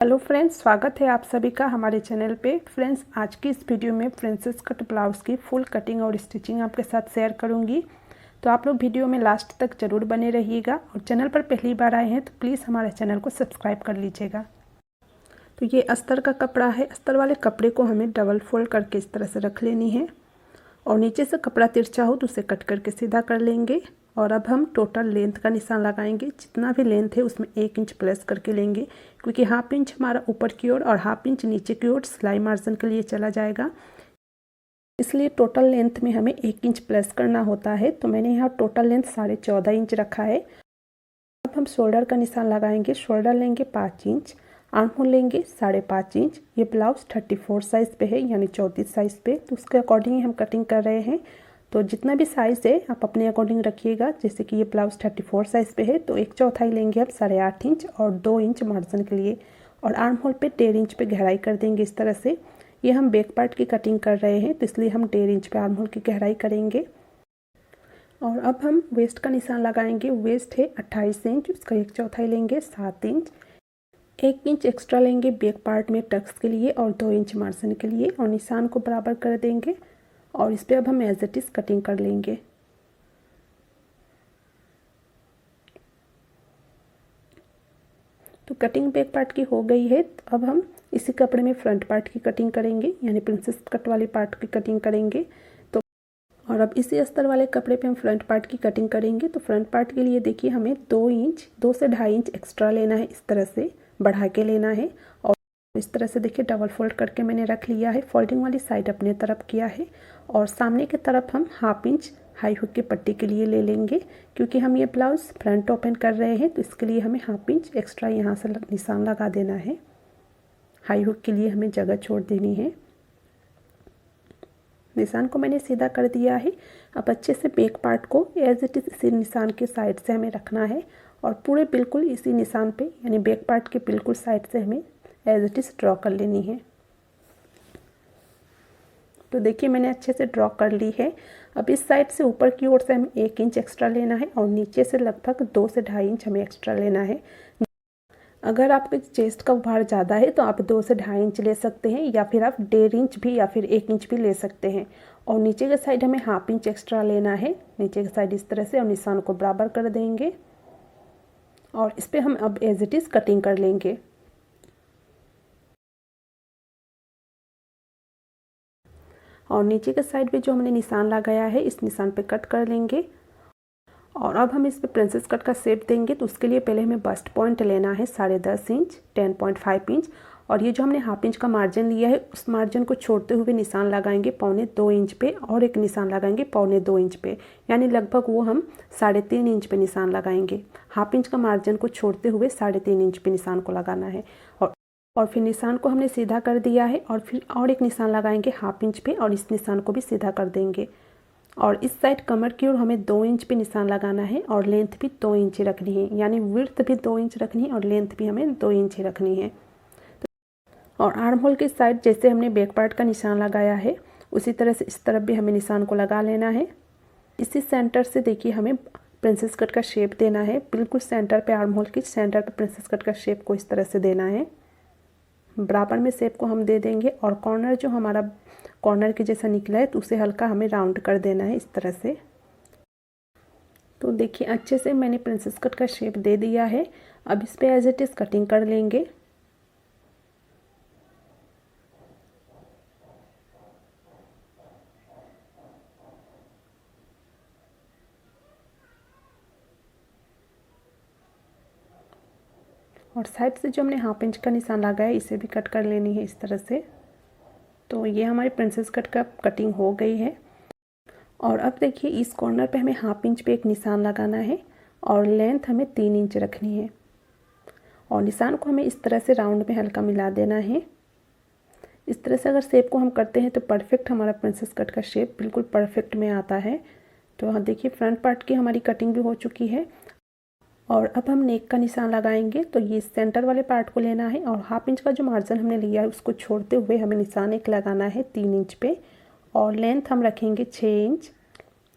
Hello friends, स्वागत है आप सभी का हमारे चैनल पे। फ्रेंड्स, आज की इस वीडियो में प्रिंसेस कट ब्लाउज़ की फुल कटिंग और स्टिचिंग आपके साथ शेयर करूंगी। तो आप लोग वीडियो में लास्ट तक ज़रूर बने रहिएगा और चैनल पर पहली बार आए हैं तो प्लीज़ हमारे चैनल को सब्सक्राइब कर लीजिएगा। तो ये अस्तर का कपड़ा है। अस्तर वाले कपड़े को हमें डबल फोल्ड करके इस तरह से रख लेनी है और नीचे से कपड़ा तिरछा हो तो उसे कट करके सीधा कर लेंगे। और अब हम टोटल लेंथ का निशान लगाएंगे। जितना भी लेंथ है उसमें 1 इंच प्लस करके लेंगे, क्योंकि हाफ इंच हमारा ऊपर की ओर और हाफ इंच नीचे की ओर सिलाई मार्जिन के लिए चला जाएगा। इसलिए टोटल लेंथ में हमें 1 इंच प्लस करना होता है। तो मैंने यहाँ टोटल लेंथ 14.5 इंच रखा है। अब हम शोल्डर का निशान लगाएंगे। शोल्डर लेंगे 5 इंच, आर्म होल लेंगे 5.5 इंच। ये ब्लाउज 34 साइज़ पे है, यानी 34 साइज़ पे, तो उसके अकॉर्डिंग ही हम कटिंग कर रहे हैं। तो जितना भी साइज़ है आप अपने अकॉर्डिंग रखिएगा। जैसे कि ये ब्लाउज 34 साइज़ पे है तो 1/4 लेंगे हम 8.5 इंच और 2 इंच मार्जिन के लिए। और आर्म होल पे 1.5 इंच पे गहराई कर देंगे इस तरह से। ये हम बैक पार्ट की कटिंग कर रहे हैं तो इसलिए हम 1.5 इंच पे आर्म होल की गहराई करेंगे। और अब हम वेस्ट का निशान लगाएंगे। वेस्ट है 28 इंच, उसका 1/4 लेंगे 7 इंच। 1 इंच एक्स्ट्रा लेंगे बैक पार्ट में टक्स के लिए और 2 इंच मार्जिन के लिए, और निशान को बराबर कर देंगे। और इस पर अब हम एज इट इज़ कटिंग कर लेंगे। तो कटिंग बैक पार्ट की हो गई है। तो अब हम इसी कपड़े में फ्रंट पार्ट की कटिंग करेंगे, यानी प्रिंसेस कट वाली पार्ट की कटिंग करेंगे। तो और अब इसी अस्तर वाले कपड़े पे हम फ्रंट पार्ट की कटिंग करेंगे। तो फ्रंट पार्ट के लिए देखिए हमें 2 इंच 2 से 2.5 इंच एक्स्ट्रा लेना है, इस तरह से बढ़ा के लेना है। और इस तरह से देखिए डबल फोल्ड करके मैंने रख लिया है। फोल्डिंग वाली साइड अपने तरफ किया है और सामने की तरफ हम हाफ इंच हाई हुक की पट्टी के लिए ले लेंगे, क्योंकि हम ये ब्लाउज फ्रंट ओपन कर रहे हैं तो इसके लिए हमें हाफ इंच एक्स्ट्रा यहाँ से निशान लगा देना है। हाई हुक के लिए हमें जगह छोड़ देनी है। निशान को मैंने सीधा कर दिया है। अब अच्छे से बैक पार्ट को एज इट इज़ इसी निशान के साइड से हमें रखना है और पूरे बिल्कुल इसी निशान पे, यानी बैक पार्ट के बिल्कुल साइड से हमें एज इट इज़ ड्रॉ कर लेनी है। तो देखिए मैंने अच्छे से ड्रॉ कर ली है। अब इस साइड से ऊपर की ओर से हमें 1 इंच एक्स्ट्रा लेना है और नीचे से लगभग 2 से 2.5 इंच हमें एक्स्ट्रा लेना है। अगर आपके चेस्ट का भार ज़्यादा है तो आप 2 से 2.5 इंच ले सकते हैं, या फिर आप 1.5 इंच भी या फिर 1 इंच भी ले सकते हैं। और नीचे के साइड हमें हाफ इंच एक्स्ट्रा लेना है, नीचे के साइड इस तरह से, और निशान को बराबर कर देंगे। और इस पर हम अब एज इट इज़ कटिंग कर लेंगे। और नीचे के साइड पे जो हमने निशान लगाया है इस निशान पे कट कर लेंगे। और अब हम इस पे प्रिंसेस कट का शेप देंगे। तो उसके लिए पहले हमें बस्ट पॉइंट लेना है 10.5 इंच, 10.5 इंच। और ये जो हमने हाफ इंच का मार्जिन लिया है उस मार्जिन को छोड़ते हुए निशान लगाएंगे 1.25 इंच पे, और एक निशान लगाएंगे 1.25 इंच पे, यानी लगभग वो हम 3.5 इंच पे निशान लगाएंगे। हाफ इंच का मार्जिन को छोड़ते हुए 3.5 इंच पे निशान को लगाना है। और फिर निशान को हमने सीधा कर दिया है और फिर और एक निशान लगाएंगे हाफ इंच पे और इस निशान को भी सीधा कर देंगे। और इस साइड कमर की ओर हमें 2 इंच पे निशान लगाना है और लेंथ भी 2 इंच ही रखनी है, यानी विड्थ भी 2 इंच रखनी है और लेंथ भी हमें 2 इंच ही रखनी है। और आर्म होल की साइड जैसे हमने बैक पार्ट का निशान लगाया है उसी तरह से इस तरफ भी हमें निशान को लगा लेना है। इसी सेंटर से देखिए हमें प्रिंसेस कट का शेप देना है। बिल्कुल सेंटर पे, आर्म होल की सेंटर पे प्रिंसेस कट का शेप को इस तरह से देना है। बराबर में शेप को हम दे देंगे और कॉर्नर जो हमारा कॉर्नर के जैसा निकला है तो उसे हल्का हमें राउंड कर देना है इस तरह से। तो देखिए अच्छे से मैंने प्रिंसेस कट का शेप दे दिया है। अब इस पे एज इट इज़ कटिंग कर लेंगे। और साइड से जो हमने हाफ इंच का निशान लगाया है इसे भी कट कर लेनी है इस तरह से। तो ये हमारी प्रिंसेस कट का कटिंग हो गई है। और अब देखिए इस कॉर्नर पे हमें हाफ इंच पे एक निशान लगाना है और लेंथ हमें 3 इंच रखनी है। और निशान को हमें इस तरह से राउंड में हल्का मिला देना है। इस तरह से अगर शेप को हम करते हैं तो परफेक्ट हमारा प्रिंसेस कट का शेप बिल्कुल परफेक्ट में आता है। तो हाँ देखिए फ्रंट पार्ट की हमारी कटिंग भी हो चुकी है। और अब हम नेक का निशान लगाएंगे। तो ये सेंटर वाले पार्ट को लेना है और हाफ इंच का जो मार्जिन हमने लिया है उसको छोड़ते हुए हमें निशान एक लगाना है 3 इंच पे, और लेंथ हम रखेंगे 6 इंच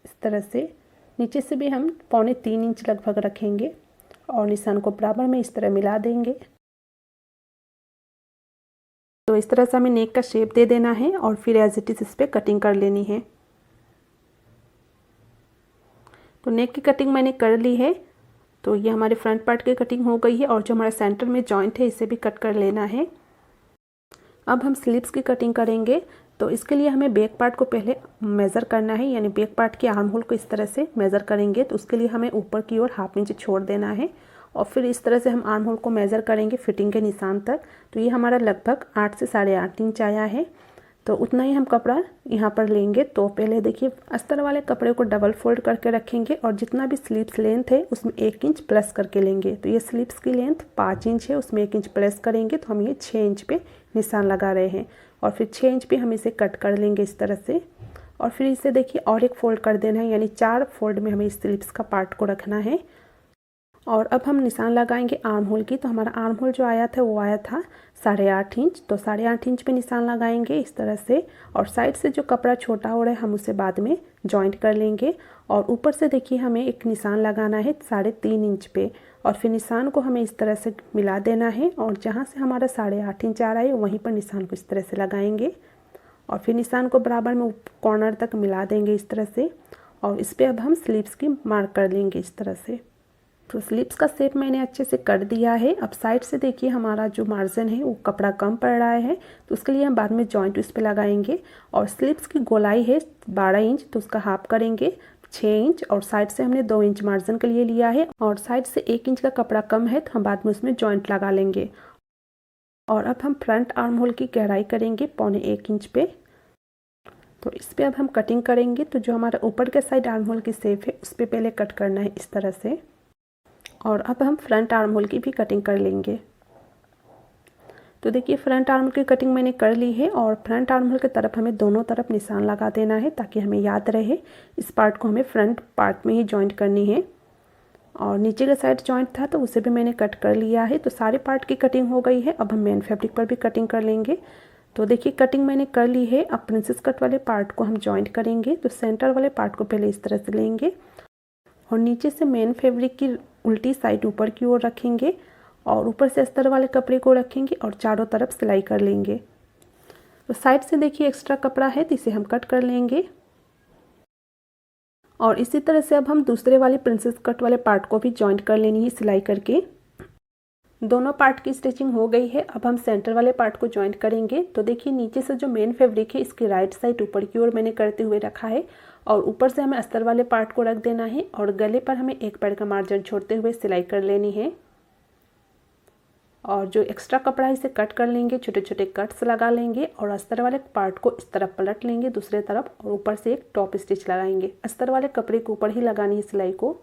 इस तरह से। नीचे से भी हम 3.25 इंच लगभग रखेंगे और निशान को बराबर में इस तरह मिला देंगे। तो इस तरह से हमें नेक का शेप दे देना है और फिर एज इट इज़ इस पर कटिंग कर लेनी है। तो नेक की कटिंग मैंने कर ली है। तो ये हमारे फ्रंट पार्ट की कटिंग हो गई है और जो हमारा सेंटर में जॉइंट है इसे भी कट कर लेना है। अब हम स्लीव्स की कटिंग करेंगे। तो इसके लिए हमें बैक पार्ट को पहले मेज़र करना है, यानी बैक पार्ट के आर्म होल को इस तरह से मेज़र करेंगे। तो उसके लिए हमें ऊपर की ओर 1/2 इंच छोड़ देना है और फिर इस तरह से हम आर्म होल को मेज़र करेंगे फिटिंग के निशान तक। तो ये हमारा लगभग 8 से 8.5 इंच आया है। तो उतना ही हम कपड़ा यहाँ पर लेंगे। तो पहले देखिए अस्तर वाले कपड़े को डबल फोल्ड करके रखेंगे और जितना भी स्लीव्स लेंथ है उसमें 1 इंच प्लस करके लेंगे। तो ये स्लीव्स की लेंथ 5 इंच है, उसमें 1 इंच प्लस करेंगे तो हम ये 6 इंच पे निशान लगा रहे हैं और फिर 6 इंच पे हम इसे कट कर लेंगे इस तरह से। और फिर इसे देखिए और एक फोल्ड कर देना है, यानी 4 फोल्ड में हमें इस स्लीव्स का पार्ट को रखना है। और अब हम निशान लगाएंगे आर्म होल की। तो हमारा आर्म होल जो आया था वो आया था 8.5 इंच। तो 8.5 इंच पे निशान लगाएंगे इस तरह से और साइड से जो कपड़ा छोटा हो रहा है हम उसे बाद में जॉइंट कर लेंगे। और ऊपर से देखिए हमें एक निशान लगाना है 3.5 इंच पे और फिर निशान को हमें इस तरह से मिला देना है और जहाँ से हमारा 8.5 इंच आ रहा है वहीं पर निशान को इस तरह से लगाएंगे और फिर निशान को बराबर में कॉर्नर तक मिला देंगे इस तरह से। और इस पर अब हम स्लीव्स की मार्क कर लेंगे इस तरह से। तो स्लीव्स का शेप मैंने अच्छे से कर दिया है। अब साइड से देखिए हमारा जो मार्जिन है वो कपड़ा कम पड़ रहा है, तो उसके लिए हम बाद में जॉइंट इस पे लगाएंगे। और स्लीव्स की गोलाई है 12 इंच, तो उसका हाफ करेंगे 6 इंच और साइड से हमने 2 इंच मार्जिन के लिए लिया है और साइड से 1 इंच का कपड़ा कम है तो हम बाद में उसमें जॉइंट लगा लेंगे। और अब हम फ्रंट आर्म होल की गहराई करेंगे 1.25 इंच पे। तो इस पर अब हम कटिंग करेंगे। तो जो हमारा ऊपर के साइड आर्म होल की शेप है उस पर पहले कट करना है इस तरह से और अब हम फ्रंट आर्म होल की भी कटिंग कर लेंगे। तो देखिए फ्रंट आर्म की कटिंग मैंने कर ली है और फ्रंट आर्म होल की तरफ हमें दोनों तरफ निशान लगा देना है ताकि हमें याद रहे इस पार्ट को हमें फ्रंट पार्ट में ही जॉइंट करनी है। और नीचे का साइड जॉइंट था तो उसे भी मैंने कट कर लिया है। तो सारे पार्ट की कटिंग हो गई है। अब हम मेन फैब्रिक पर भी कटिंग कर लेंगे। तो देखिए कटिंग मैंने कर ली है। अब प्रिंसेस कट वाले पार्ट को हम जॉइंट करेंगे। तो सेंटर वाले पार्ट को पहले इस तरह से लेंगे और नीचे से मेन फैब्रिक की उल्टी साइड ऊपर की ओर रखेंगे और ऊपर से अस्तर वाले कपड़े को रखेंगे और चारों तरफ सिलाई कर लेंगे। तो साइड से देखिए एक्स्ट्रा कपड़ा है तो इसे हम कट कर लेंगे। और इसी तरह से अब हम दूसरे वाले प्रिंसेस कट वाले पार्ट को भी जॉइंट कर लेनी है सिलाई करके। दोनों पार्ट की स्टिचिंग हो गई है। अब हम सेंटर वाले पार्ट को जॉइंट करेंगे। तो देखिए नीचे से जो मेन फैब्रिक है इसकी राइट साइड ऊपर की ओर मैंने करते हुए रखा है और ऊपर से हमें अस्तर वाले पार्ट को रख देना है और गले पर हमें 1 पैर का मार्जिन छोड़ते हुए सिलाई कर लेनी है। और जो एक्स्ट्रा कपड़ा है इसे कट कर लेंगे, छोटे छोटे कट्स लगा लेंगे और अस्तर वाले पार्ट को इस तरफ पलट लेंगे दूसरे तरफ और ऊपर से एक टॉप स्टिच लगाएंगे। अस्तर वाले कपड़े के ऊपर ही लगानी है सिलाई को।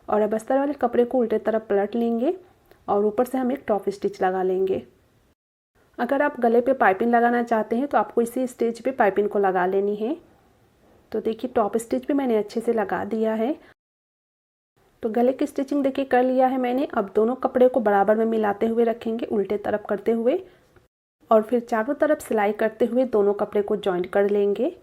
और अब अस्तर वाले कपड़े को उल्टे तरफ पलट लेंगे और ऊपर से हम एक टॉप स्टिच लगा लेंगे। अगर आप गले पे पाइपिंग लगाना चाहते हैं तो आपको इसी स्टेज पे पाइपिंग को लगा लेनी है। तो देखिए टॉप स्टिच भी मैंने अच्छे से लगा दिया है। तो गले की स्टिचिंग देखिए कर लिया है मैंने। अब दोनों कपड़े को बराबर में मिलाते हुए रखेंगे उल्टे तरफ करते हुए और फिर चारों तरफ सिलाई करते हुए दोनों कपड़े को जॉइंट कर लेंगे।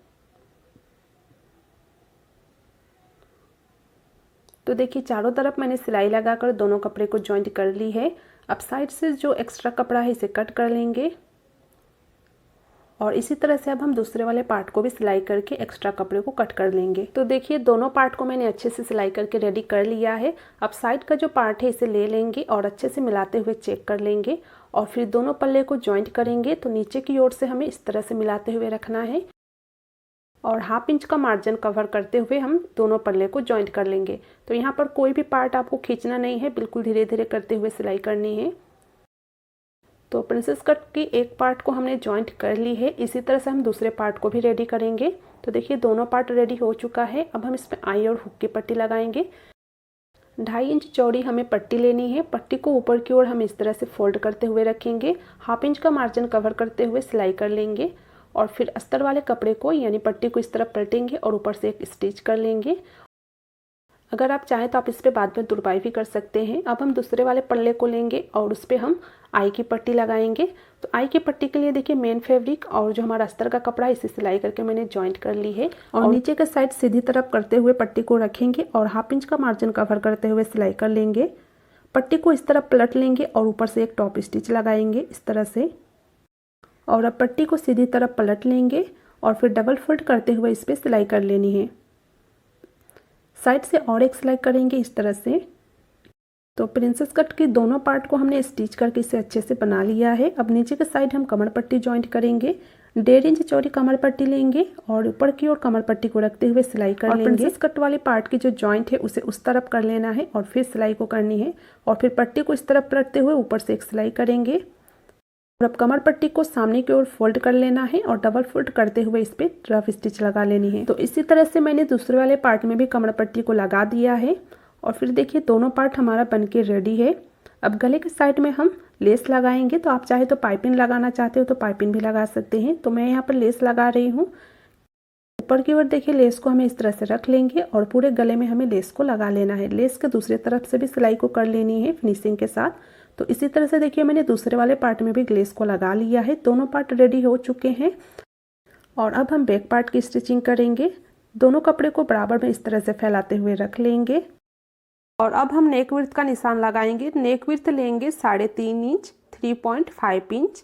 तो देखिए चारों तरफ मैंने सिलाई लगाकर दोनों कपड़े को जॉइंट कर ली है। अब साइड से जो एक्स्ट्रा कपड़ा है इसे कट कर लेंगे और इसी तरह से अब हम दूसरे वाले पार्ट को भी सिलाई करके एक्स्ट्रा कपड़े को कट कर लेंगे। तो देखिए दोनों पार्ट को मैंने अच्छे से सिलाई करके रेडी कर लिया है। अब साइड का जो पार्ट है इसे ले लेंगे और अच्छे से मिलाते हुए चेक कर लेंगे और फिर दोनों पल्ले को जॉइंट करेंगे। तो नीचे की ओर से हमें इस तरह से मिलाते हुए रखना है और 1/2 इंच का मार्जिन कवर करते हुए हम दोनों पल्ले को जॉइंट कर लेंगे। तो यहाँ पर कोई भी पार्ट आपको खींचना नहीं है, बिल्कुल धीरे धीरे करते हुए सिलाई करनी है। तो प्रिंसेस कट की एक पार्ट को हमने जॉइंट कर ली है। इसी तरह से हम दूसरे पार्ट को भी रेडी करेंगे। तो देखिए दोनों पार्ट रेडी हो चुका है। अब हम इसमें आई और हुक की पट्टी लगाएंगे। 2.5 इंच चौड़ी हमें पट्टी लेनी है। पट्टी को ऊपर की ओर हम इस तरह से फोल्ड करते हुए रखेंगे। 1/2 इंच का मार्जिन कवर करते हुए सिलाई कर लेंगे और फिर अस्तर वाले कपड़े को यानी पट्टी को इस तरफ पलटेंगे और ऊपर से एक स्टिच कर लेंगे। अगर आप चाहें तो आप इस पर बाद में तुरपाई भी कर सकते हैं। अब हम दूसरे वाले पल्ले को लेंगे और उस पर हम आई की पट्टी लगाएंगे। तो आई की पट्टी के लिए देखिए मेन फैब्रिक और जो हमारा अस्तर का कपड़ा है इसे सिलाई करके मैंने जॉइंट कर ली है और नीचे का साइड सीधी तरफ करते हुए पट्टी को रखेंगे और 1/2 इंच का मार्जिन कवर करते हुए सिलाई कर लेंगे। पट्टी को इस तरफ पलट लेंगे और ऊपर से एक टॉप स्टिच लगाएंगे इस तरह से और अब पट्टी को सीधी तरफ पलट लेंगे और फिर डबल फोल्ड करते हुए इस पर सिलाई कर लेनी है। साइड से और एक सिलाई करेंगे इस तरह से। तो प्रिंसेस कट के दोनों पार्ट को हमने स्टिच करके इसे अच्छे से बना लिया है। अब नीचे के साइड हम कमर पट्टी जॉइंट करेंगे। 1.5 इंच चौड़ी कमर पट्टी लेंगे और ऊपर की ओर कमर पट्टी को रखते हुए सिलाई कर लेंगे। प्रिंसेस कट वाले पार्ट की जो जॉइंट है उसे उस तरफ कर लेना है और फिर सिलाई को करनी है और फिर पट्टी को इस तरफ रखते हुए ऊपर से एक सिलाई करेंगे। और अब कमर पट्टी को सामने की ओर फोल्ड कर लेना है और डबल फोल्ड करते हुए इस पर रफ स्टिच लगा लेनी है। तो इसी तरह से मैंने दूसरे वाले पार्ट में भी कमर पट्टी को लगा दिया है और फिर देखिए दोनों पार्ट हमारा बनके रेडी है। अब गले के साइड में हम लेस लगाएंगे। तो आप चाहे तो पाइपिंग लगाना चाहते हो तो पाइपिंग भी लगा सकते हैं। तो मैं यहाँ पर लेस लगा रही हूँ। ऊपर की ओर देखिए लेस को हमें इस तरह से रख लेंगे और पूरे गले में हमें लेस को लगा लेना है। लेस के दूसरी तरफ से भी सिलाई को कर लेनी है फिनिशिंग के साथ। तो इसी तरह से देखिए मैंने दूसरे वाले पार्ट में भी लेस को लगा लिया है। दोनों पार्ट रेडी हो चुके हैं और अब हम बैक पार्ट की स्टिचिंग करेंगे। दोनों कपड़े को बराबर में इस तरह से फैलाते हुए रख लेंगे और अब हम नेक विड्थ का निशान लगाएंगे। नेक विड्थ लेंगे 3.5 इंच 3.5 इंच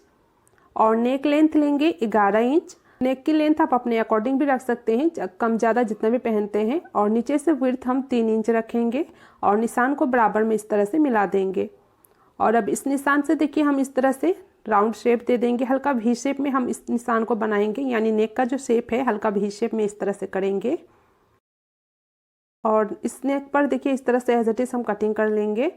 और नेक लेंथ लेंगे 11 इंच। नेक की लेंथ आप अपने अकॉर्डिंग भी रख सकते हैं, कम ज़्यादा जितना भी पहनते हैं। और नीचे से विड्थ हम 3 इंच रखेंगे और निशान को बराबर में इस तरह से मिला देंगे। और अब इस निशान से देखिए हम इस तरह से राउंड शेप दे देंगे। हल्का वी शेप में हम इस निशान को बनाएंगे, यानी नेक का जो शेप है हल्का वी शेप में इस तरह से करेंगे। और इस नेक पर देखिए इस तरह से एज इट इज हम कटिंग कर लेंगे।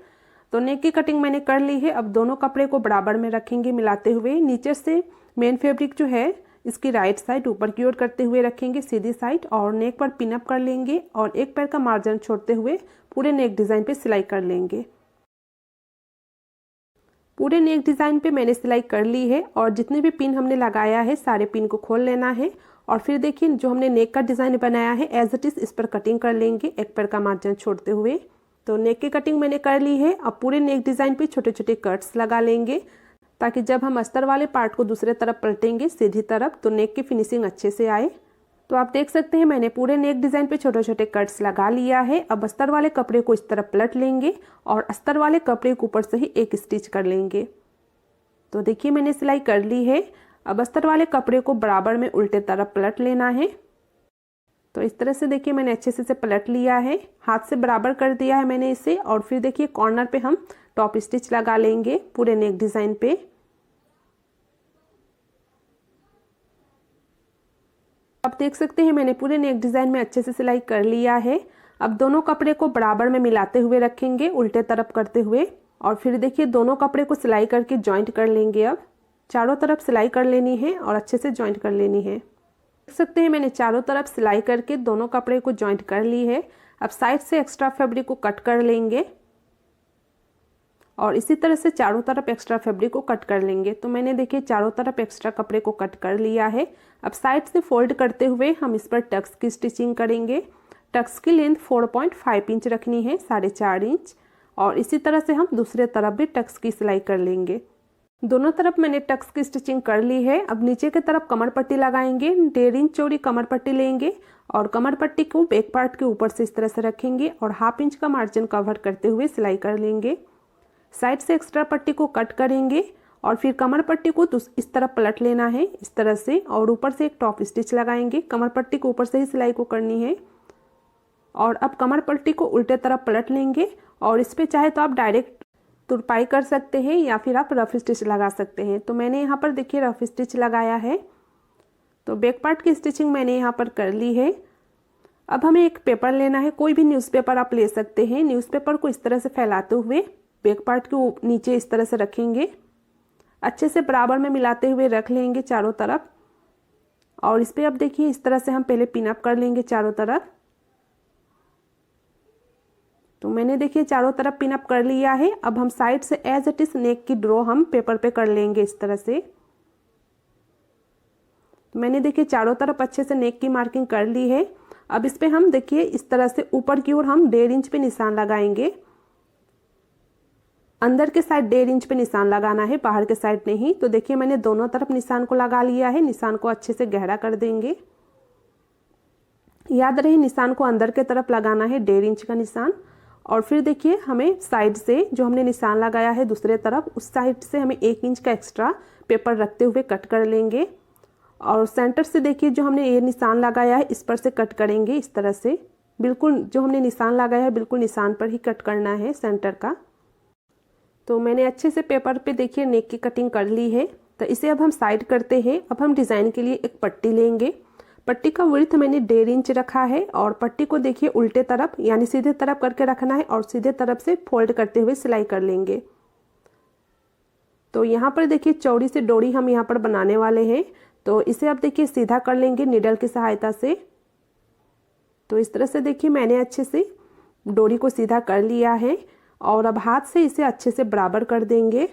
तो नेक की कटिंग मैंने कर ली है। अब दोनों कपड़े को बराबर में रखेंगे मिलाते हुए। नीचे से मेन फैब्रिक जो है इसकी राइट साइड ऊपर की ओर करते हुए रखेंगे सीधी साइड और नेक पर पिन अप कर लेंगे और एक पैर का मार्जिन छोड़ते हुए पूरे नेक डिज़ाइन पे सिलाई कर लेंगे। पूरे नेक डिज़ाइन पे मैंने सिलाई कर ली है और जितने भी पिन हमने लगाया है सारे पिन को खोल लेना है और फिर देखिए जो हमने नेक का डिज़ाइन बनाया है एज इट इज़ इस पर कटिंग कर लेंगे एक पैर का मार्जिन छोड़ते हुए। तो नेक की कटिंग मैंने कर ली है। अब पूरे नेक डिज़ाइन पे छोटे छोटे कट्स लगा लेंगे ताकि जब हम अस्तर वाले पार्ट को दूसरे तरफ पलटेंगे सीधी तरफ तो नेक की फिनिशिंग अच्छे से आए। तो आप देख सकते हैं मैंने पूरे नेक डिज़ाइन पे छोटे छोटे कट्स लगा लिया है। अब अस्तर वाले कपड़े को इस तरफ पलट लेंगे और अस्तर वाले कपड़े के ऊपर से ही एक स्टिच कर लेंगे। तो देखिए मैंने सिलाई कर ली है। अब अस्तर वाले कपड़े को बराबर में उल्टे तरफ पलट लेना है। तो इस तरह से देखिए मैंने अच्छे से इसे पलट लिया है, हाथ से बराबर कर दिया है मैंने इसे। और फिर देखिए कॉर्नर पे हम टॉप स्टिच लगा लेंगे पूरे नेक डिज़ाइन पे। अब देख सकते हैं मैंने पूरे नेक डिज़ाइन में अच्छे से सिलाई कर लिया है। अब दोनों कपड़े को बराबर में मिलाते हुए रखेंगे उल्टे तरफ करते हुए और फिर देखिए दोनों कपड़े को सिलाई करके जॉइंट कर लेंगे। अब चारों तरफ सिलाई कर लेनी है और अच्छे से जॉइंट कर लेनी है। देख सकते हैं मैंने चारों तरफ सिलाई करके दोनों कपड़े को जॉइंट कर ली है। अब साइड से एक्स्ट्रा फैब्रिक को कट कर लेंगे और इसी तरह से चारों तरफ एक्स्ट्रा फैब्रिक को कट कर लेंगे। तो मैंने देखिए चारों तरफ एक्स्ट्रा कपड़े को कट कर लिया है। अब साइड से फोल्ड करते हुए हम इस पर टक्स की स्टिचिंग करेंगे। टक्स की लेंथ 4.5 इंच रखनी है, 4.5 इंच। और इसी तरह से हम दूसरे तरफ भी टक्स की सिलाई कर लेंगे। दोनों तरफ मैंने टक्स की स्टिचिंग कर ली है। अब नीचे की तरफ कमर पट्टी लगाएंगे। 1.5 इंच चौड़ी कमर पट्टी लेंगे और कमर पट्टी को बैक पार्ट के ऊपर से इस तरह से रखेंगे और 1/2 इंच का मार्जिन कवर करते हुए सिलाई कर लेंगे। साइड से एक्स्ट्रा पट्टी को कट करेंगे और फिर कमर पट्टी को इस तरफ पलट लेना है इस तरह से और ऊपर से एक टॉप स्टिच लगाएंगे। कमर पट्टी को ऊपर से ही सिलाई को करनी है। और अब कमर पट्टी को उल्टे तरफ पलट लेंगे और इस पर चाहे तो आप डायरेक्ट तुरपाई कर सकते हैं या फिर आप रफ स्टिच लगा सकते हैं। तो मैंने यहाँ पर देखिए रफ स्टिच लगाया है। तो बैक पार्ट की स्टिचिंग मैंने यहाँ पर कर ली है। अब हमें एक पेपर लेना है, कोई भी न्यूज़पेपर आप ले सकते हैं। न्यूज़पेपर को इस तरह से फैलाते हुए बैक पार्ट के नीचे इस तरह से रखेंगे, अच्छे से बराबर में मिलाते हुए रख लेंगे चारों तरफ। और इस पर अब देखिए इस तरह से हम पहले पिन अप कर लेंगे चारों तरफ। तो मैंने देखिए चारों तरफ पिन अप कर लिया है। अब हम साइड से एज इट इज नेक की ड्रॉ हम पेपर पे कर लेंगे इस तरह से। तो मैंने देखिए चारों तरफ अच्छे से नेक की मार्किंग कर ली है। अब इस पे हम देखिए इस तरह से ऊपर की ओर हम 1.5 इंच पे निशान लगाएंगे। अंदर के साइड 1.5 इंच पे निशान लगाना है, बाहर के साइड नहीं। तो देखिए मैंने दोनों तरफ निशान को लगा लिया है। निशान को अच्छे से गहरा कर देंगे। याद रहे निशान को अंदर के तरफ लगाना है, 1.5 इंच का निशान। और फिर देखिए हमें साइड से जो हमने निशान लगाया है दूसरे तरफ, उस साइड से हमें 1 इंच का एक्स्ट्रा पेपर रखते हुए कट कर लेंगे। और सेंटर से देखिए जो हमने ये निशान लगाया है इस पर से कट करेंगे इस तरह से। बिल्कुल जो हमने निशान लगाया है बिल्कुल निशान पर ही कट करना है सेंटर का। तो मैंने अच्छे से पेपर पे देखिए नेक की कटिंग कर ली है। तो इसे अब हम साइड करते हैं। अब हम डिज़ाइन के लिए एक पट्टी लेंगे। पट्टी का विड्थ मैंने 1.5 इंच रखा है और पट्टी को देखिए उल्टे तरफ यानी सीधे तरफ करके रखना है और सीधे तरफ से फोल्ड करते हुए सिलाई कर लेंगे। तो यहाँ पर देखिए चौड़ी से डोरी हम यहाँ पर बनाने वाले हैं। तो इसे अब देखिए सीधा कर लेंगे नीडल की सहायता से। तो इस तरह से देखिए मैंने अच्छे से डोरी को सीधा कर लिया है और अब हाथ से इसे अच्छे से बराबर कर देंगे।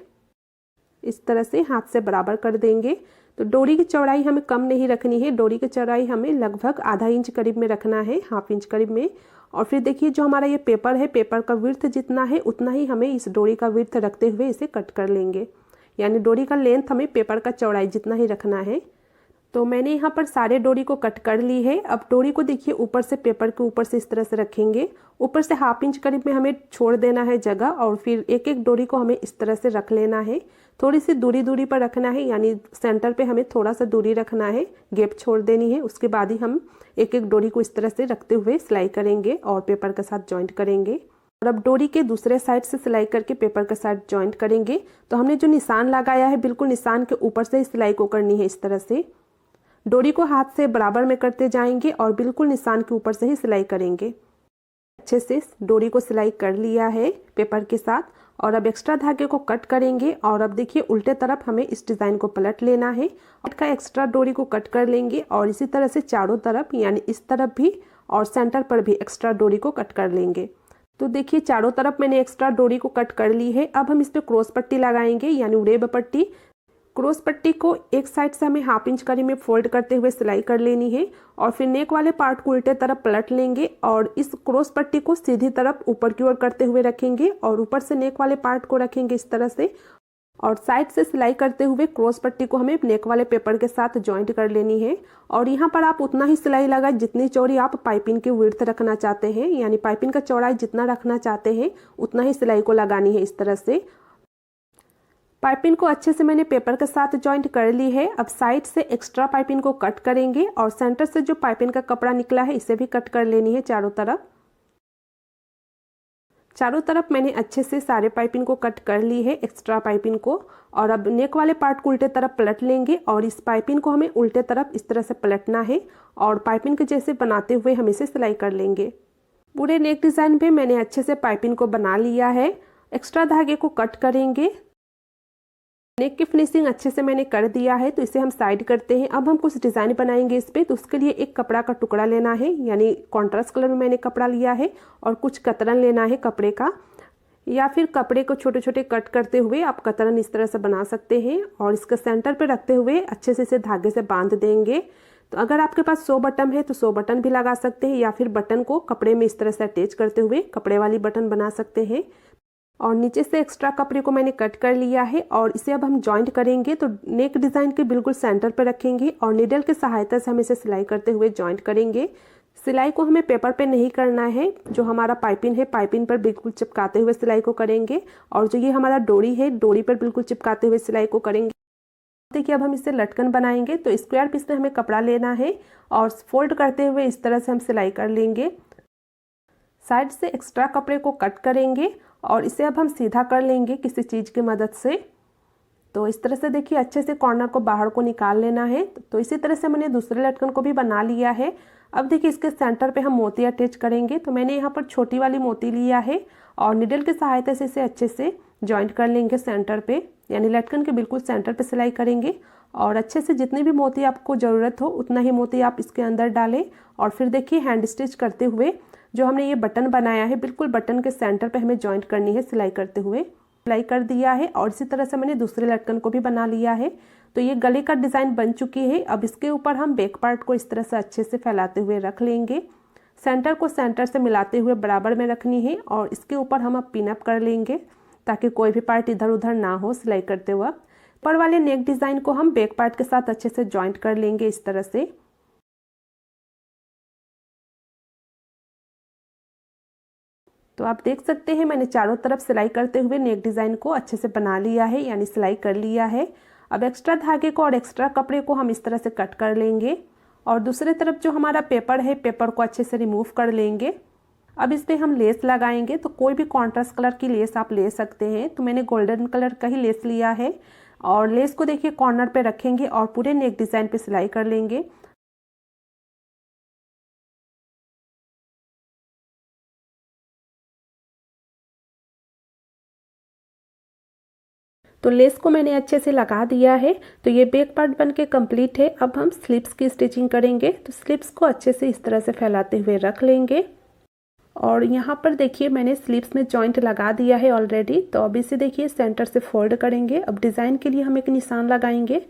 इस तरह से हाथ से बराबर कर देंगे। तो डोरी की चौड़ाई हमें कम नहीं रखनी है, डोरी की चौड़ाई हमें लगभग आधा इंच करीब में रखना है, हाफ इंच करीब में। और फिर देखिए जो हमारा ये पेपर है, पेपर का विड्थ जितना है उतना ही हमें इस डोरी का विड्थ रखते हुए इसे कट कर लेंगे। यानी डोरी का लेंथ हमें पेपर का चौड़ाई जितना ही रखना है। तो मैंने यहाँ पर सारे डोरी को कट कर ली है। अब डोरी को देखिए ऊपर से पेपर के ऊपर से इस तरह से रखेंगे। ऊपर से हाफ इंच करीब में हमें छोड़ देना है जगह और फिर एक एक डोरी को हमें इस तरह से रख लेना है। थोड़ी सी दूरी पर रखना है, यानी सेंटर पे हमें थोड़ा सा दूरी रखना है, गैप छोड़ देनी है। उसके बाद ही हम एक एक डोरी को इस तरह से रखते हुए सिलाई करेंगे और पेपर के साथ जॉइंट करेंगे। और अब डोरी के दूसरे साइड से सिलाई करके पेपर के साथ जॉइंट करेंगे। तो हमने जो निशान लगाया है बिल्कुल निशान के ऊपर से ही सिलाई को करनी है। इस तरह से डोरी को हाथ से बराबर में करते जाएंगे और बिल्कुल निशान के ऊपर से ही सिलाई करेंगे। अच्छे से डोरी को सिलाई कर लिया है पेपर के साथ और अब एक्स्ट्रा धागे को कट करेंगे। और अब देखिए उल्टे तरफ हमें इस डिज़ाइन को पलट लेना है और का एक्स्ट्रा डोरी को कट कर लेंगे और इसी तरह से चारों तरफ यानी इस तरफ भी और सेंटर पर भी एक्स्ट्रा डोरी को कट कर लेंगे। तो देखिए चारों तरफ मैंने एक्स्ट्रा डोरी को कट कर ली है। अब हम इस पर क्रॉस पट्टी लगाएंगे यानी उड़ेब पट्टी। क्रॉस पट्टी को एक साइड से हमें हाफ इंच करीब में फोल्ड करते हुए सिलाई कर लेनी है और फिर नेक वाले पार्ट को उल्टे तरफ पलट लेंगे और इस क्रॉस पट्टी को सीधी तरफ ऊपर की ओर करते हुए रखेंगे और ऊपर से नेक वाले पार्ट को रखेंगे इस तरह से। और साइड से सिलाई करते हुए क्रॉस पट्टी को हमें नेक वाले पेपर के साथ जॉइंट कर लेनी है। और यहाँ पर आप उतना ही सिलाई लगाएं जितनी चौड़ी आप पाइपिंग की विड्थ रखना चाहते हैं, यानी पाइपिंग का चौड़ाई जितना रखना चाहते हैं उतना ही सिलाई को लगानी है इस तरह से। पाइपिंग को अच्छे से मैंने पेपर के साथ जॉइंट कर ली है। अब साइड से एक्स्ट्रा पाइपिंग को कट करेंगे और सेंटर से जो पाइपिंग का कपड़ा निकला है इसे भी कट कर लेनी है चारों तरफ। चारों तरफ मैंने अच्छे से सारे पाइपिंग को कट कर ली है, एक्स्ट्रा पाइपिंग को। और अब नेक वाले पार्ट को उल्टे तरफ पलट लेंगे और इस पाइपिंग को हमें उल्टे तरफ इस तरह से पलटना है और पाइपिंग के जैसे बनाते हुए हम इसे सिलाई कर लेंगे। पूरे नेक डिज़ाइन पे मैंने अच्छे से पाइपिंग को बना लिया है। एक्स्ट्रा धागे को कट करेंगे। नेक की फिनिशिंग अच्छे से मैंने कर दिया है, तो इसे हम साइड करते हैं। अब हम कुछ डिज़ाइन बनाएंगे इस पे। तो उसके लिए एक कपड़ा का टुकड़ा लेना है, यानी कॉन्ट्रास्ट कलर में मैंने कपड़ा लिया है और कुछ कतरन लेना है कपड़े का, या फिर कपड़े को छोटे छोटे कट करते हुए आप कतरन इस तरह से बना सकते हैं और इसके सेंटर पे रखते हुए अच्छे से इसे धागे से बांध देंगे। तो अगर आपके पास 100 बटन है तो 100 बटन भी लगा सकते हैं या फिर बटन को कपड़े में इस तरह से अटैच करते हुए कपड़े वाली बटन बना सकते हैं। और नीचे से एक्स्ट्रा कपड़े को मैंने कट कर लिया है और इसे अब हम जॉइंट करेंगे। तो नेक डिज़ाइन के बिल्कुल सेंटर पर रखेंगे और नीडल की सहायता से हम इसे सिलाई करते हुए जॉइंट करेंगे। सिलाई को हमें पेपर पे नहीं करना है, जो हमारा पाइपिंग है पाइपिंग पर बिल्कुल चिपकाते हुए सिलाई को करेंगे और जो ये हमारा डोरी है डोरी पर बिल्कुल चिपकाते हुए सिलाई को करेंगे। देखिए अब हम इससे लटकन बनाएंगे। तो स्क्वायर पीस में हमें कपड़ा लेना है और फोल्ड करते हुए इस तरह से हम सिलाई कर लेंगे। साइड से एक्स्ट्रा कपड़े को कट करेंगे और इसे अब हम सीधा कर लेंगे किसी चीज़ की मदद से। तो इस तरह से देखिए अच्छे से कॉर्नर को बाहर को निकाल लेना है। तो इसी तरह से मैंने दूसरे लटकन को भी बना लिया है। अब देखिए इसके सेंटर पे हम मोती अटैच करेंगे। तो मैंने यहाँ पर छोटी वाली मोती लिया है और निडल की सहायता से इसे अच्छे से जॉइंट कर लेंगे सेंटर पे, यानी लटकन के बिल्कुल सेंटर पे सिलाई करेंगे। और अच्छे से जितनी भी मोती आपको ज़रूरत हो उतना ही मोती आप इसके अंदर डालें। और फिर देखिए हैंड स्टिच करते हुए जो हमने ये बटन बनाया है बिल्कुल बटन के सेंटर पे हमें जॉइंट करनी है सिलाई करते हुए। सिलाई कर दिया है और इसी तरह से मैंने दूसरे लटकन को भी बना लिया है। तो ये गले का डिज़ाइन बन चुकी है। अब इसके ऊपर हम बैक पार्ट को इस तरह से अच्छे से फैलाते हुए रख लेंगे। सेंटर को सेंटर से मिलाते हुए बराबर में रखनी है और इसके ऊपर हम अब पिन अप कर लेंगे ताकि कोई भी पार्ट इधर उधर ना हो सिलाई करते वक्त। ऊपर वाले नेक डिज़ाइन को हम बैक पार्ट के साथ अच्छे से जॉइंट कर लेंगे इस तरह से। तो आप देख सकते हैं मैंने चारों तरफ सिलाई करते हुए नेक डिज़ाइन को अच्छे से बना लिया है, यानी सिलाई कर लिया है। अब एक्स्ट्रा धागे को और एक्स्ट्रा कपड़े को हम इस तरह से कट कर लेंगे और दूसरे तरफ जो हमारा पेपर है, पेपर को अच्छे से रिमूव कर लेंगे। अब इस पर हम लेस लगाएंगे, तो कोई भी कॉन्ट्रास्ट कलर की लेस आप ले सकते हैं। तो मैंने गोल्डन कलर का ही लेस लिया है और लेस को देखिए कॉर्नर पे रखेंगे और पूरे नेक डिज़ाइन पे सिलाई कर लेंगे। तो लेस को मैंने अच्छे से लगा दिया है। तो ये बैक पार्ट बन के कम्प्लीट है। अब हम स्लीव्स की स्टिचिंग करेंगे। तो स्लीव्स को अच्छे से इस तरह से फैलाते हुए रख लेंगे और यहाँ पर देखिए मैंने स्लीव्स में जॉइंट लगा दिया है ऑलरेडी। तो अब इसे देखिए सेंटर से फोल्ड करेंगे। अब डिज़ाइन के लिए हम एक निशान लगाएंगे।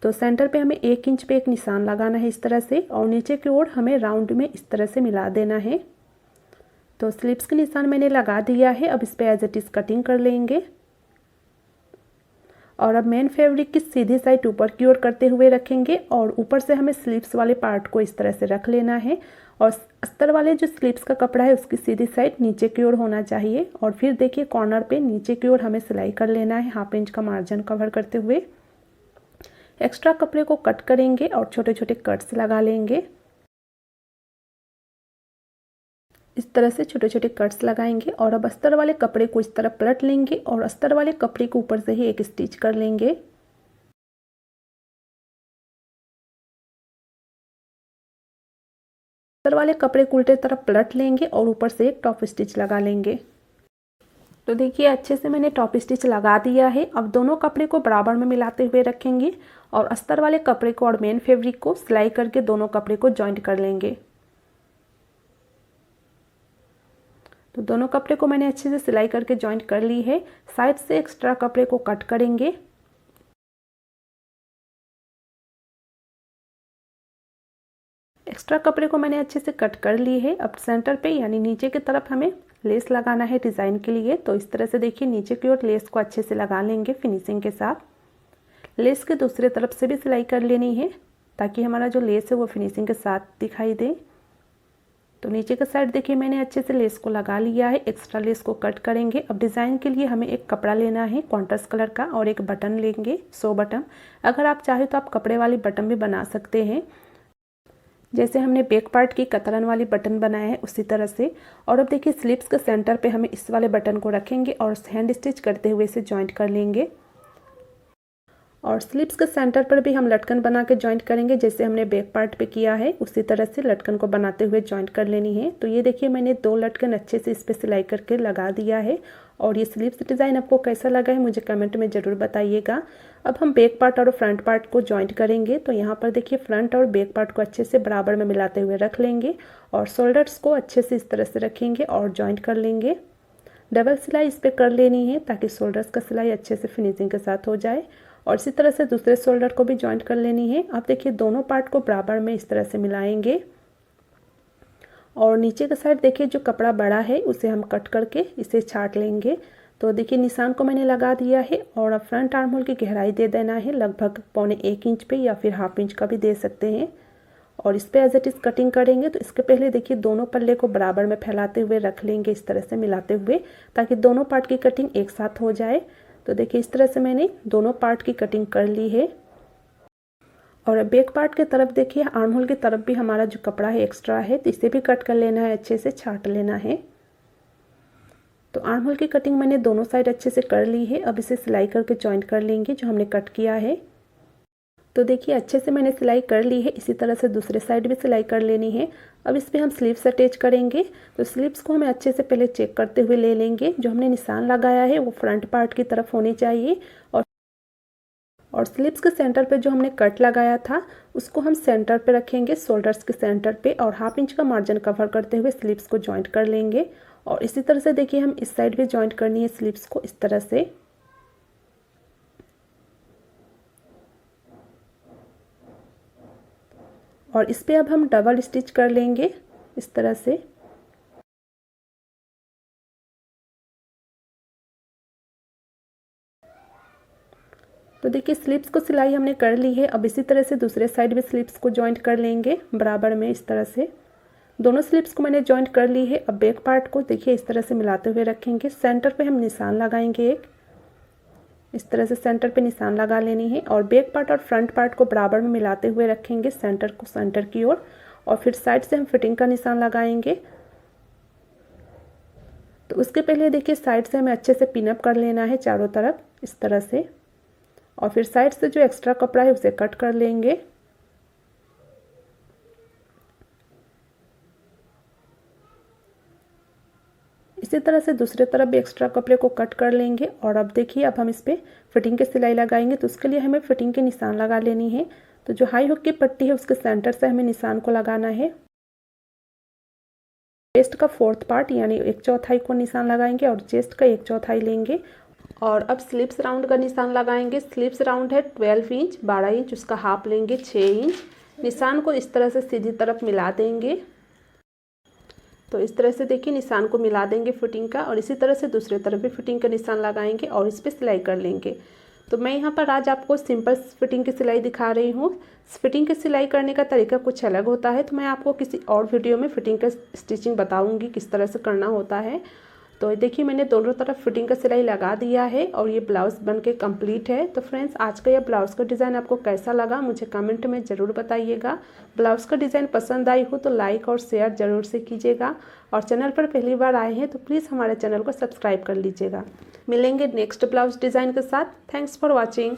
तो सेंटर पे हमें 1 इंच पे एक निशान लगाना है इस तरह से और नीचे की ओर हमें राउंड में इस तरह से मिला देना है। तो स्लीव्स के निशान मैंने लगा दिया है। अब इस पर एज इट इज़ कटिंग कर लेंगे और अब मेन फैब्रिक की सीधी साइड ऊपर की ओर करते हुए रखेंगे और ऊपर से हमें स्लीव्स वाले पार्ट को इस तरह से रख लेना है और अस्तर वाले जो स्लीव्स का कपड़ा है उसकी सीधी साइड नीचे की ओर होना चाहिए। और फिर देखिए कॉर्नर पे नीचे की ओर हमें सिलाई कर लेना है 1/2 इंच का मार्जिन कवर करते हुए। एक्स्ट्रा कपड़े को कट करेंगे और छोटे छोटे कट्स लगा लेंगे। इस तरह से छोटे छोटे कट्स लगाएंगे और अब अस्तर वाले कपड़े को इस तरह पलट लेंगे और अस्तर वाले कपड़े को ऊपर से ही एक स्टिच कर लेंगे। अस्तर वाले कपड़े को उल्टे तरफ पलट लेंगे और ऊपर से एक टॉप स्टिच लगा लेंगे। तो देखिए अच्छे से मैंने टॉप स्टिच लगा दिया है। अब दोनों कपड़े को बराबर में मिलाते हुए रखेंगे और अस्तर वाले कपड़े को और मेन फैब्रिक को सिलाई करके दोनों कपड़े को जॉइंट कर लेंगे। तो दोनों कपड़े को मैंने अच्छे से सिलाई करके जॉइंट कर ली है। साइड से एक्स्ट्रा कपड़े को कट करेंगे। एक्स्ट्रा कपड़े को मैंने अच्छे से कट कर ली है। अब सेंटर पे यानी नीचे की तरफ हमें लेस लगाना है डिज़ाइन के लिए। तो इस तरह से देखिए नीचे की ओर लेस को अच्छे से लगा लेंगे फिनिशिंग के साथ। लेस के दूसरे तरफ से भी सिलाई कर लेनी है ताकि हमारा जो लेस है वो फिनिशिंग के साथ दिखाई दे। तो नीचे का साइड देखिए मैंने अच्छे से लेस को लगा लिया है। एक्स्ट्रा लेस को कट करेंगे। अब डिज़ाइन के लिए हमें एक कपड़ा लेना है कॉन्ट्रास्ट कलर का और एक बटन लेंगे 100 बटन। अगर आप चाहें तो आप कपड़े वाली बटन भी बना सकते हैं, जैसे हमने बैक पार्ट की कतरन वाली बटन बनाया है उसी तरह से। और अब देखिए स्लीव्स के सेंटर पे हमें इस वाले बटन को रखेंगे और हैंड स्टिच करते हुए इसे जॉइंट कर लेंगे। और स्लीव्स के सेंटर पर भी हम लटकन बना के जॉइंट करेंगे, जैसे हमने बैक पार्ट पे किया है उसी तरह से लटकन को बनाते हुए जॉइंट कर लेनी है। तो ये देखिए मैंने 2 लटकन अच्छे से इस पर सिलाई करके लगा दिया है। और ये स्लीव्स डिज़ाइन आपको कैसा लगा है मुझे कमेंट में ज़रूर बताइएगा। अब हम बैक पार्ट और फ्रंट पार्ट को जॉइंट करेंगे। तो यहाँ पर देखिए फ्रंट और बैक पार्ट को अच्छे से बराबर में मिलाते हुए रख लेंगे और शोल्डर्स को अच्छे से इस तरह से रखेंगे और जॉइंट कर लेंगे। डबल सिलाई इस पर कर लेनी है ताकि शोल्डर्स का सिलाई अच्छे से फिनिशिंग के साथ हो जाए। और इसी तरह से दूसरे शोल्डर को भी जॉइंट कर लेनी है। आप देखिए दोनों पार्ट को बराबर में इस तरह से मिलाएंगे और नीचे का साइड देखिए जो कपड़ा बड़ा है उसे हम कट करके इसे छाट लेंगे। तो देखिए निशान को मैंने लगा दिया है और अब फ्रंट आर्म होल की गहराई दे देना है लगभग 1.25 इंच पे या फिर 1/2 इंच का भी दे सकते हैं। और इस पर एज इट इज़ कटिंग करेंगे। तो इसके पहले देखिए दोनों पल्ले को बराबर में फैलाते हुए रख लेंगे इस तरह से मिलाते हुए, ताकि दोनों पार्ट की कटिंग एक साथ हो जाए। तो देखिए इस तरह से मैंने दोनों पार्ट की कटिंग कर ली है। और बैक पार्ट की तरफ देखिए आर्म होल की तरफ भी हमारा जो कपड़ा है एक्स्ट्रा है तो इसे भी कट कर लेना है, अच्छे से छाट लेना है। तो आर्म होल की कटिंग मैंने दोनों साइड अच्छे से कर ली है। अब इसे सिलाई करके जॉइंट कर लेंगे जो हमने कट किया है। तो देखिए अच्छे से मैंने सिलाई कर ली है। इसी तरह से दूसरे साइड भी सिलाई कर लेनी है। अब इस पर हम स्लीव्स अटैच करेंगे। तो स्लीव्स को हमें अच्छे से पहले चेक करते हुए ले लेंगे। जो हमने निशान लगाया है वो फ्रंट पार्ट की तरफ होनी चाहिए और स्लीव्स के सेंटर पे जो हमने कट लगाया था उसको हम सेंटर पे रखेंगे, शोल्डर्स के सेंटर पे, और 1/2 इंच का मार्जिन कवर करते हुए स्लीव्स को जॉइंट कर लेंगे। और इसी तरह से देखिए हम इस साइड भी जॉइंट करनी है स्लीव्स को इस तरह से। और इस पे अब हम डबल स्टिच कर लेंगे इस तरह से। तो देखिए स्लीव्स को सिलाई हमने कर ली है। अब इसी तरह से दूसरे साइड भी स्लीव्स को जॉइंट कर लेंगे बराबर में इस तरह से। दोनों स्लिप्स को मैंने जॉइंट कर ली है। अब बैक पार्ट को देखिए इस तरह से मिलाते हुए रखेंगे। सेंटर पे हम निशान लगाएंगे एक, इस तरह से सेंटर पे निशान लगा लेनी है और बैक पार्ट और फ्रंट पार्ट को बराबर में मिलाते हुए रखेंगे सेंटर को सेंटर की ओर और फिर साइड से हम फिटिंग का निशान लगाएंगे। तो उसके पहले देखिए साइड से हमें अच्छे से पिनअप कर लेना है चारों तरफ इस तरह से और फिर साइड से जो एक्स्ट्रा कपड़ा है उसे कट कर लेंगे। इसी तरह से दूसरे तरफ भी एक्स्ट्रा कपड़े को कट कर लेंगे और अब देखिए अब हम इस पर फिटिंग की सिलाई लगाएंगे। तो उसके लिए हमें फिटिंग के निशान लगा लेनी है। तो जो हाई हुक की पट्टी है उसके सेंटर से हमें निशान को लगाना है। चेस्ट का 4th पार्ट यानी 1/4 को निशान लगाएंगे और चेस्ट का 1/4 लेंगे और अब स्लीव्स राउंड का निशान लगाएंगे। स्लीव्स राउंड है 12 इंच, 12 इंच उसका हाफ लेंगे 6 इंच। निशान को इस तरह से सीधी तरफ मिला देंगे। तो इस तरह से देखिए निशान को मिला देंगे फिटिंग का और इसी तरह से दूसरे तरफ भी फिटिंग का निशान लगाएंगे और इस पर सिलाई कर लेंगे। तो मैं यहाँ पर आज आपको सिंपल फिटिंग की सिलाई दिखा रही हूँ। फिटिंग की सिलाई करने का तरीका कुछ अलग होता है, तो मैं आपको किसी और वीडियो में फिटिंग का स्टिचिंग बताऊँगी किस तरह से करना होता है। तो देखिए मैंने दोनों तरफ फिटिंग का सिलाई लगा दिया है और ये ब्लाउज़ बन के कम्प्लीट है। तो फ्रेंड्स आज का यह ब्लाउज़ का डिज़ाइन आपको कैसा लगा मुझे कमेंट में ज़रूर बताइएगा। ब्लाउज़ का डिज़ाइन पसंद आई हो तो लाइक और शेयर ज़रूर से कीजिएगा और चैनल पर पहली बार आए हैं तो प्लीज़ हमारे चैनल को सब्सक्राइब कर लीजिएगा। मिलेंगे नेक्स्ट ब्लाउज़ डिज़ाइन के साथ। Thanks for watching.